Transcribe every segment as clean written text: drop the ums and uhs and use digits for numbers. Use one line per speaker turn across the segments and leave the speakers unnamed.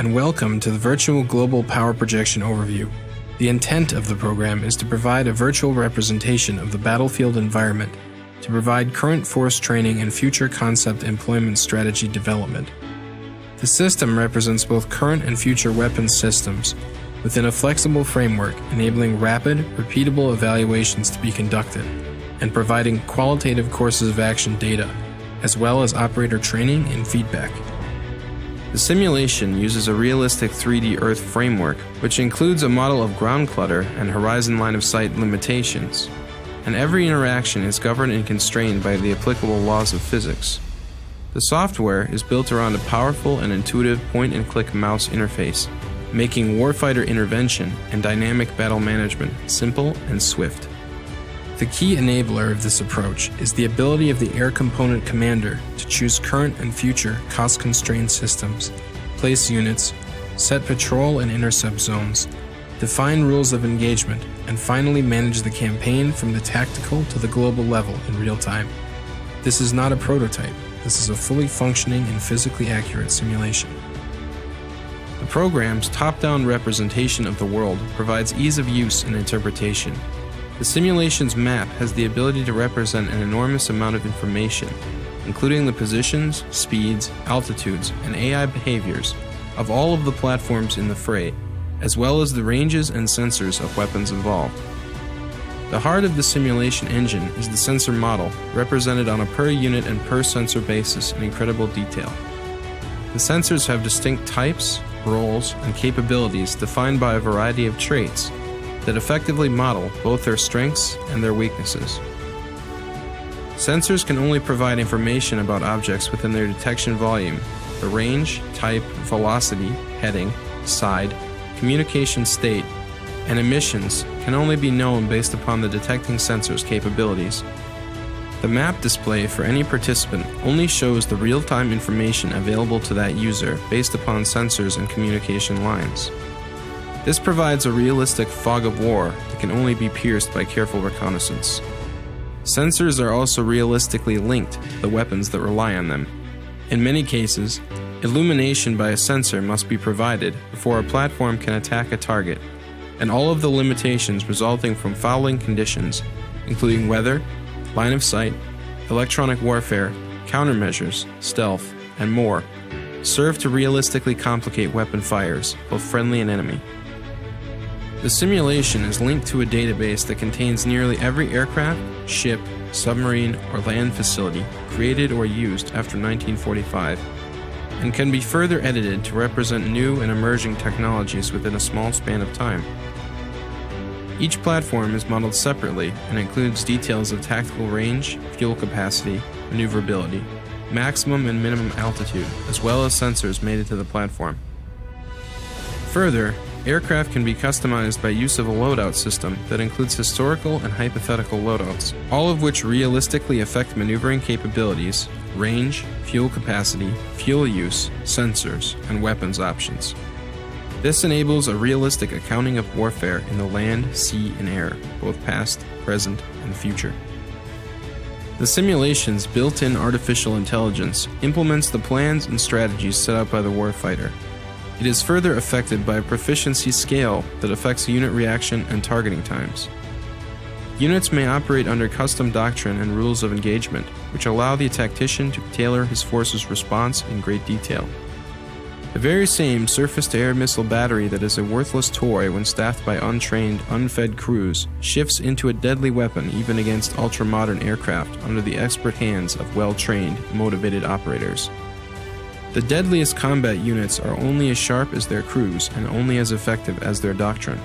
and welcome to the Virtual Global Power Projection Overview. The intent of the program is to provide a virtual representation of the battlefield environment to provide current force training and future concept employment strategy development. The system represents both current and future weapons systems within a flexible framework enabling rapid, repeatable evaluations to be conducted and providing qualitative courses of action data, as well as operator training and feedback. The simulation uses a realistic 3D Earth framework, which includes a model of ground clutter and horizon line of sight limitations, and every interaction is governed and constrained by the applicable laws of physics. The software is built around a powerful and intuitive point-and-click mouse interface, making warfighter intervention and dynamic battle management simple and swift. The key enabler of this approach is the ability of the air component commander to choose current and future cost-constrained systems, place units, set patrol and intercept zones, define rules of engagement, and finally manage the campaign from the tactical to the global level in real time. This is not a prototype. This is a fully functioning and physically accurate simulation. The program's top-down representation of the world provides ease of use and interpretation. The simulation's map has the ability to represent an enormous amount of information, including the positions, speeds, altitudes, and AI behaviors of all of the platforms in the fray, as well as the ranges and sensors of weapons involved. The heart of the simulation engine is the sensor model, represented on a per-unit and per-sensor basis in incredible detail. The sensors have distinct types, roles, and capabilities defined by a variety of traits that effectively model both their strengths and their weaknesses. Sensors can only provide information about objects within their detection volume. The range, type, velocity, heading, side, communication state, and emissions can only be known based upon the detecting sensor's capabilities. The map display for any participant only shows the real-time information available to that user based upon sensors and communication lines. This provides a realistic fog of war that can only be pierced by careful reconnaissance. Sensors are also realistically linked to the weapons that rely on them. In many cases, illumination by a sensor must be provided before a platform can attack a target, and all of the limitations resulting from fouling conditions, including weather, line of sight, electronic warfare, countermeasures, stealth, and more, serve to realistically complicate weapon fires, both friendly and enemy. The simulation is linked to a database that contains nearly every aircraft, ship, submarine, or land facility created or used after 1945, and can be further edited to represent new and emerging technologies within a small span of time. Each platform is modeled separately and includes details of tactical range, fuel capacity, maneuverability, maximum and minimum altitude, as well as sensors mated to the platform. Further, aircraft can be customized by use of a loadout system that includes historical and hypothetical loadouts, all of which realistically affect maneuvering capabilities, range, fuel capacity, fuel use, sensors, and weapons options. This enables a realistic accounting of warfare in the land, sea, and air, both past, present, and future. The simulation's built-in artificial intelligence implements the plans and strategies set out by the warfighter. It is further affected by a proficiency scale that affects unit reaction and targeting times. Units may operate under custom doctrine and rules of engagement, which allow the tactician to tailor his force's response in great detail. The very same surface-to-air missile battery that is a worthless toy when staffed by untrained, unfed crews shifts into a deadly weapon even against ultra-modern aircraft under the expert hands of well-trained, motivated operators. The deadliest combat units are only as sharp as their crews and only as effective as their doctrine.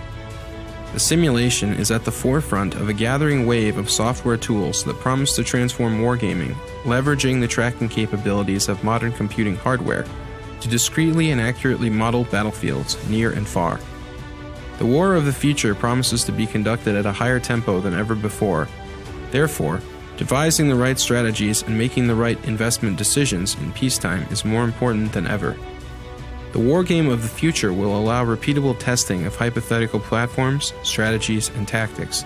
The simulation is at the forefront of a gathering wave of software tools that promise to transform wargaming, leveraging the tracking capabilities of modern computing hardware to discreetly and accurately model battlefields near and far. The war of the future promises to be conducted at a higher tempo than ever before. Therefore, devising the right strategies and making the right investment decisions in peacetime is more important than ever. The wargame of the future will allow repeatable testing of hypothetical platforms, strategies, and tactics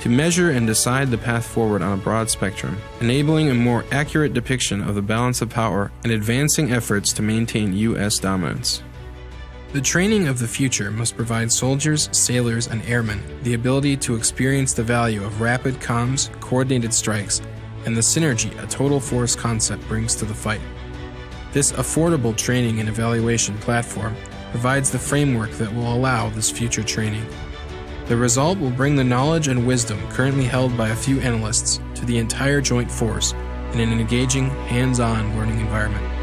to measure and decide the path forward on a broad spectrum, enabling a more accurate depiction of the balance of power and advancing efforts to maintain U.S. dominance. The training of the future must provide soldiers, sailors, and airmen the ability to experience the value of rapid comms, coordinated strikes, and the synergy a total force concept brings to the fight. This affordable training and evaluation platform provides the framework that will allow this future training. The result will bring the knowledge and wisdom currently held by a few analysts to the entire joint force in an engaging, hands-on learning environment.